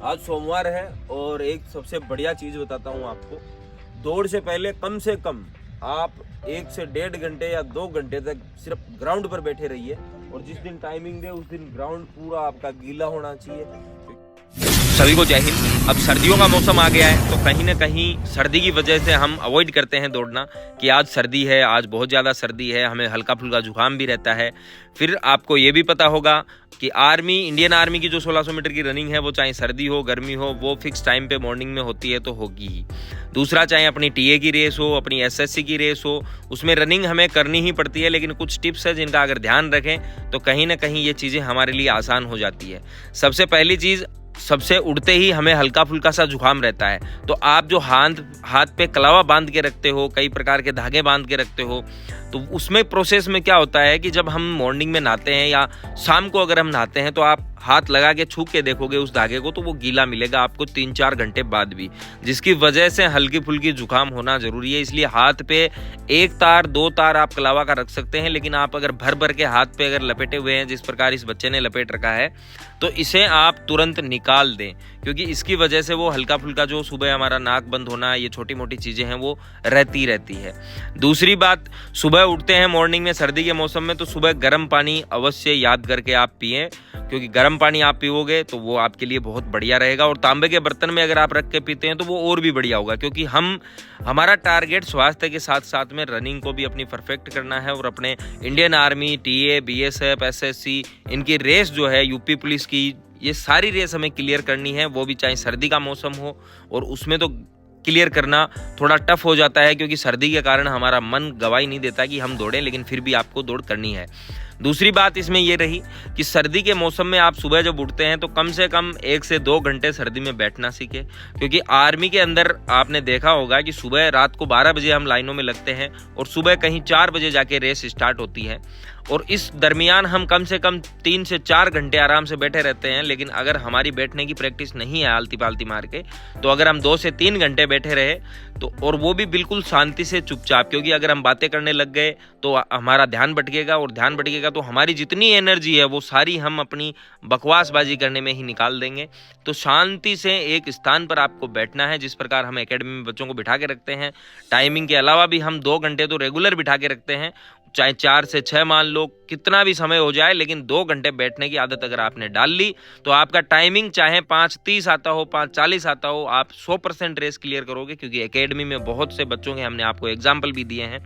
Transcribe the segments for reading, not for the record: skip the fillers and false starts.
आज सोमवार है और एक सबसे बढ़िया चीज़ बताता हूँ आपको। दौड़ से पहले कम से कम आप 1 से 1.5 घंटे या 2 घंटे तक सिर्फ ग्राउंड पर बैठे रहिए और जिस दिन टाइमिंग दे उस दिन ग्राउंड पूरा आपका गीला होना चाहिए। सभी को जय हिंद। अब सर्दियों का मौसम आ गया है तो कहीं ना कहीं सर्दी की वजह से हम अवॉइड करते हैं दौड़ना कि आज सर्दी है, आज बहुत ज़्यादा सर्दी है, हमें हल्का फुल्का जुकाम भी रहता है। फिर आपको ये भी पता होगा कि इंडियन आर्मी की जो 1600 मीटर की रनिंग है वो चाहे सर्दी हो गर्मी हो वो फिक्स टाइम पे मॉर्निंग में होती है तो होगी ही। दूसरा, चाहे अपनी टीए की रेस हो, अपनी एसएससी की रेस हो, उसमें रनिंग हमें करनी ही पड़ती है, लेकिन कुछ टिप्स है जिनका अगर ध्यान रखें तो कहीं ना कहीं ये चीज़ें हमारे लिए आसान हो जाती है। सबसे पहली चीज़, सबसे उड़ते ही हमें हल्का फुल्का सा जुकाम रहता है तो आप जो हाथ पे कलावा बांध के रखते हो, कई प्रकार के धागे बांध के रखते हो, तो उसमें प्रोसेस में क्या होता है कि जब हम मॉर्निंग में नहाते हैं या शाम को अगर हम नहाते हैं तो आप हाथ लगा के छू के देखोगे उस धागे को तो वो गीला मिलेगा आपको 3-4 घंटे बाद भी, जिसकी वजह से हल्की फुल्की जुकाम होना जरूरी है। इसलिए हाथ पे 1 तार 2 तार आप कलावा का रख सकते हैं, लेकिन आप अगर भर भर के हाथ पे अगर लपेटे हुए हैं जिस प्रकार इस बच्चे ने लपेट रखा है तो इसे आप तुरंत निकाल दें, क्योंकि इसकी वजह से वो हल्का फुल्का जो सुबह हमारा नाक बंद होना, ये छोटी मोटी चीज़ें हैं वो रहती है। दूसरी बात, सुबह उठते हैं मॉर्निंग में सर्दी के मौसम में तो सुबह गर्म पानी अवश्य याद करके आप पिएं, क्योंकि गर्म पानी आप पियोगे तो वो आपके लिए बहुत बढ़िया रहेगा। और तांबे के बर्तन में अगर आप रख के पीते हैं तो वो और भी बढ़िया होगा, क्योंकि हमारा टारगेट स्वास्थ्य के साथ साथ में रनिंग को भी अपनी परफेक्ट करना है और अपने Indian army, TA, BSF, SSC, इनकी रेस जो है, यूपी पुलिस की, ये सारी रेस हमें क्लियर करनी है, वो भी चाहे सर्दी का मौसम हो। और उसमें तो क्लियर करना थोड़ा टफ हो जाता है क्योंकि सर्दी के कारण हमारा मन गवाही नहीं देता कि हम दौड़ें, लेकिन फिर भी आपको दौड़ करनी है। दूसरी बात इसमें यह रही कि सर्दी के मौसम में आप सुबह जब उठते हैं तो कम से कम 1 से 2 घंटे सर्दी में बैठना सीखें, क्योंकि आर्मी के अंदर आपने देखा होगा कि सुबह रात को 12 बजे हम लाइनों में लगते हैं और सुबह कहीं 4 बजे जाके रेस स्टार्ट होती है और इस दरमियान हम कम से कम 3 से 4 घंटे आराम से बैठे रहते हैं। लेकिन अगर हमारी बैठने की प्रैक्टिस नहीं है आलती पालती मार के, तो अगर हम 2 से 3 घंटे बैठे रहे तो, और वो भी बिल्कुल शांति से चुपचाप, क्योंकि अगर हम बातें करने लग गए तो हमारा ध्यान भटकेगा और ध्यान भटकेगा तो हमारी जितनी एनर्जी है वो सारी हम अपनी बकवासबाजी करने में ही निकाल देंगे। तो शांति से एक स्थान पर आपको बैठना है, जिस प्रकार हम एकेडमी में बच्चों को बिठा के रखते हैं। टाइमिंग के अलावा भी हम 2 घंटे तो रेगुलर बिठा के रखते हैं, चाहे 4 से 6 मान लो, कितना भी समय हो जाए, लेकिन 2 घंटे बैठने की आदत अगर आपने डाल ली तो आपका टाइमिंग चाहे 5:30 आता हो, 5:40 आता हो, आप 100% रेस क्लियर करोगे, क्योंकि एकेडमी में बहुत से बच्चों के हमने आपको एग्जाम्पल भी दिए हैं।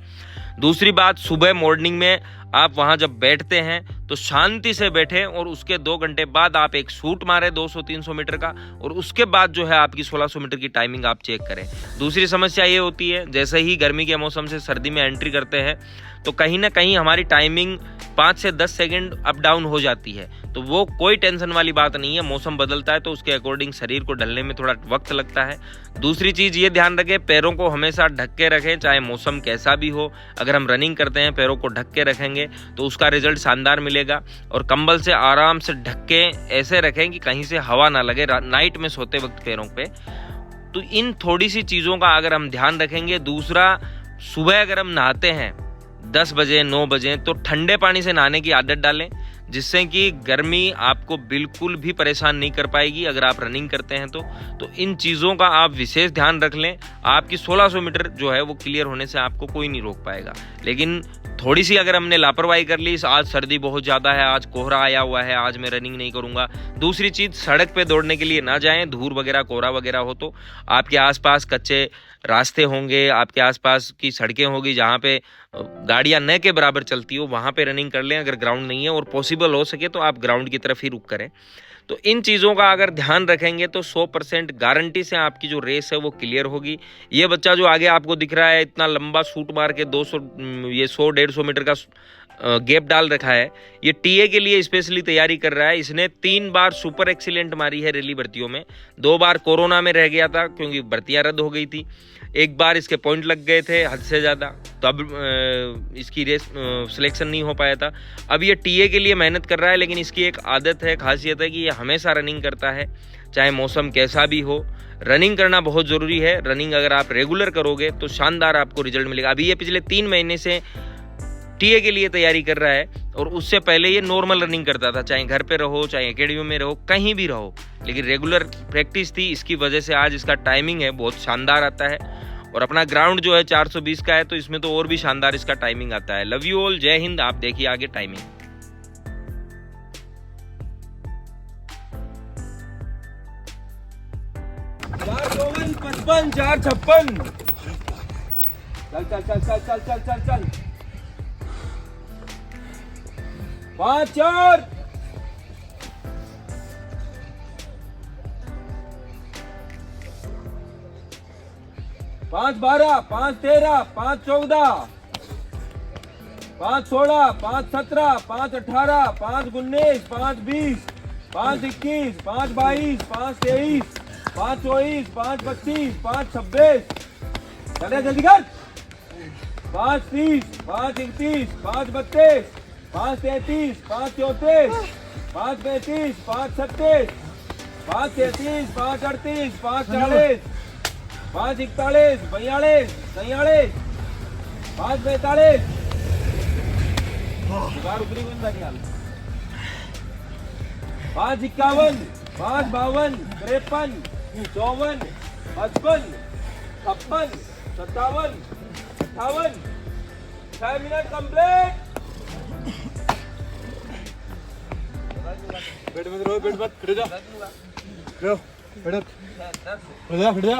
दूसरी बात, सुबह मॉर्निंग में आप वहां जब बैठते हैं तो शांति से बैठें और उसके 2 घंटे बाद आप एक शूट मारें 200-300 मीटर का, और उसके बाद जो है आपकी 1600 मीटर की टाइमिंग आप चेक करें। दूसरी समस्या ये होती है, जैसे ही गर्मी के मौसम से सर्दी में एंट्री करते हैं तो कहीं ना कहीं हमारी टाइमिंग 5 से 10 सेकंड अप डाउन हो जाती है, तो वो कोई टेंशन वाली बात नहीं है। मौसम बदलता है तो उसके अकॉर्डिंग शरीर को ढलने में थोड़ा वक्त लगता है। दूसरी चीज़ ये ध्यान रखें, पैरों को हमेशा ढक के रखें, चाहे मौसम कैसा भी हो। अगर हम रनिंग करते हैं पैरों को ढक के रखेंगे तो उसका रिजल्ट शानदार मिलेगा। और कंबल से आराम से ढक के ऐसे रखें कि कहीं से हवा ना लगे नाइट में सोते वक्त पैरों पे। तो इन थोड़ी सी चीज़ों का अगर हम ध्यान रखेंगे। दूसरा, सुबह अगर हम नहाते हैं 10 बजे 9 बजे तो ठंडे पानी से नहाने की आदत डालें, जिससे कि गर्मी आपको बिल्कुल भी परेशान नहीं कर पाएगी अगर आप रनिंग करते हैं तो इन चीज़ों का आप विशेष ध्यान रख लें। आपकी 1600 मीटर जो है वो क्लियर होने से आपको कोई नहीं रोक पाएगा। लेकिन थोड़ी सी अगर हमने लापरवाही कर ली, आज सर्दी बहुत ज़्यादा है, आज कोहरा आया हुआ है, आज मैं रनिंग नहीं करूँगा। दूसरी चीज़, सड़क पे दौड़ने के लिए ना जाएं, धूल वगैरह कोहरा वगैरह हो तो आपके आसपास कच्चे रास्ते होंगे, आपके आसपास की सड़कें होगी जहाँ पे गाड़ियाँ न के बराबर चलती हो, वहाँ पे रनिंग कर लें अगर ग्राउंड नहीं है, और पॉसिबल हो सके तो आप ग्राउंड की तरफ ही रुक करें। तो इन चीज़ों का अगर ध्यान रखेंगे तो 100% गारंटी से आपकी जो रेस है वो क्लियर होगी। ये बच्चा जो आगे आपको दिख रहा है, इतना लंबा शूट मार के 100-150 मीटर का गैप डाल रखा है, ये टीए के लिए स्पेशली तैयारी कर रहा है। इसने 3 बार सुपर एक्सीलेंट मारी है रैली भर्तियों में, 2 बार कोरोना में रह गया था क्योंकि भर्तियां रद्द हो गई थी, 1 बार इसके पॉइंट लग गए थे हद से ज़्यादा, तो अब इसकी रेस सिलेक्शन नहीं हो पाया था। अब ये टीए के लिए मेहनत कर रहा है, लेकिन इसकी एक आदत है, खासियत है कि ये हमेशा रनिंग करता है, चाहे मौसम कैसा भी हो। रनिंग करना बहुत ज़रूरी है। रनिंग अगर आप रेगुलर करोगे तो शानदार आपको रिजल्ट मिलेगा। अभी ये पिछले 3 महीने से टीए के लिए तैयारी कर रहा है और उससे पहले ये नॉर्मल रनिंग करता था, चाहे घर पे रहो, चाहे एकेडमी में रहो, कहीं भी रहो, लेकिन रेगुलर प्रैक्टिस थी। इसकी वजह से आज इसका टाइमिंग है बहुत शानदार आता है। और अपना ग्राउंड जो है 420 का है, तो इसमें तो और भी शानदार इसका टाइमिंग आता है। लव यू ऑल, जय हिंद। आप देखिए आगे टाइमिंग। 455, 456। चल चल चल चल चल चल चल चल 5 4 5 12 5 13 5 14 5 16 5 17 5 18 5 19 5 20 5 21 5 22 5 23 5 24 5 25 5 26। चले जल्दी कर। 5 30 5 31 5 32 5 33 5 34 5 35 5 36 5 33 5 38 5 40 5 41 42 43 5 45। उतरी बन था ख्याल। 5 51 5 52 53 54 55 56 57 58। 6 मिनट कंप्लीट। पेट में रहो, पेट मत खड़े जा, खड़े हो, खड़े खड़े जा, खड़े जा।